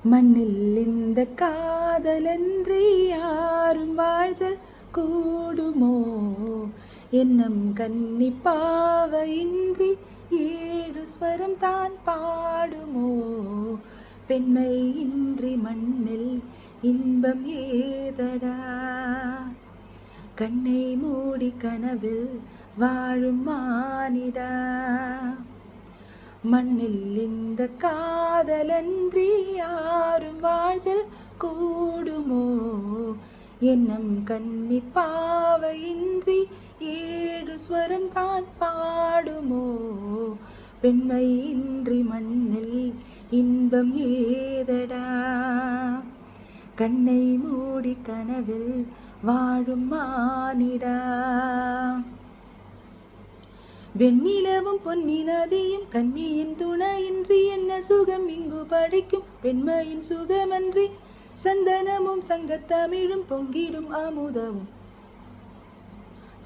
மண்ணில் இந்த காதலன்றி யாரும் வாழ்தல் கூடுமோ? எண்ணம் கன்னி பாவையின்றி ஏழு ஸ்வரம் தான் பாடுமோ? பெண்மை இன்றி மண்ணில் இன்பம் ஏதடா? கண்ணை மூடி கனவில் வாழும் மானிடா. மண்ணில் இந்த காதலன்றி யாரும் வாழ்தல் கூடுமோ? எண்ணம் கன்னி பாவையின்றி ஏழு ஸ்வரம் தான் பாடுமோ? பெண்மை இன்றி மண்ணில் இன்பம் ஏதடா? கண்ணை மூடி கனவில் வாழும் மானிடா. வெண்ணிலவும் பொன்னி நதியும் கன்னியின் துணையின்றி என்ன சுகம் இங்கு படிக்கும்? பெண்மையின் சுகமன்றி சந்தனமும் சங்கத்தமிழும் பொங்கிடும் அமுதமும்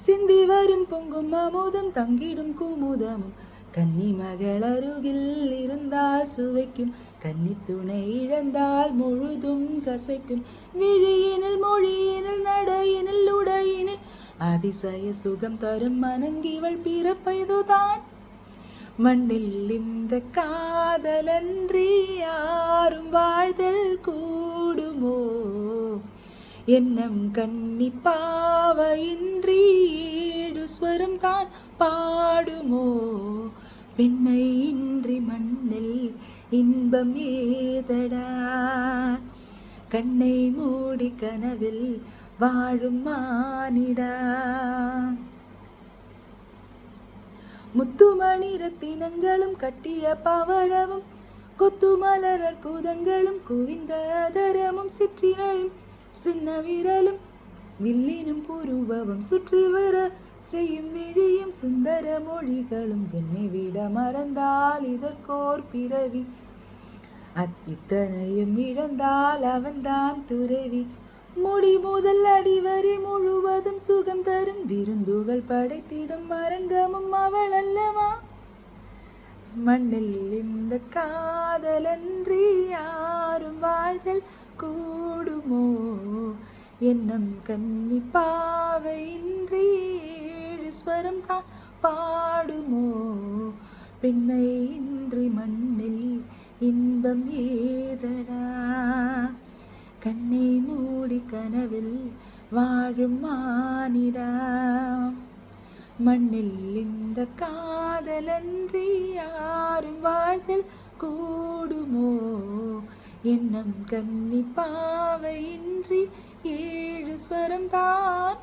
சிந்தி வரும் பொங்கும் அமுதம் தங்கிடும் குமுதமும். கன்னி மகள் அருகில் இருந்தால் சுவைக்கும், கன்னி துணை இழந்தால் முழுதும் கசைக்கும். விழியினில் மொழியினில் நடையினில் உடையினில் அதிசய சுகம் தரும் மனங்கிவள் பிறப்பதுதான். மண்ணில் இந்த காதலன்றி யாரும் வாழ்தல் கூடுமோ? எண்ணம் கன்னி பாவையின்றி ஏழு ஸ்வரம் தான் பாடுமோ? பெண்மை இன்றி மண்ணில் இன்பம் ஏதடா? கண்ணை மூடி கனவில் வாழும் மானிடா. முத்துமணி ரத்தினங்களும் கட்டிய பவழமும் கொத்து மலர் அற்புதங்களும் குவிந்த அதரமும் சிற்றினையும் சின்ன விரலும் வில்லினும் புருவமும் சுற்றி வர செய்யும் விழியும் சுந்தர மொழிகளும் என்னை விட மறந்தால் இதற்கோர் பிறவி, இத்தனையும் இழந்தால் அவன்தான் துறவி. முடி முதல் அடிவரை முழுவதும் சுகம் தரும் விருந்துகள் படைத்திடும் அரங்கமும் அவள் அல்லவா? மண்ணில் இந்த காதலன்றி யாரும் வாழ்தல் கூடுமோ? எண்ணம் கன்னி பாவையின்றி ஏழு ஸ்வரம் தான் பாடுமோ? பெண்மை இன்றி மண்ணில் இன்பம் ஏதடா? கண்ணை மூடி கனவில் வாழும் மானிடா. மண்ணில் இந்த காதலன்றி யாரும் வாழ்தல் கூடுமோ? எண்ணம் கன்னி பாவையின்றி ஏழு ஸ்வரம் தான்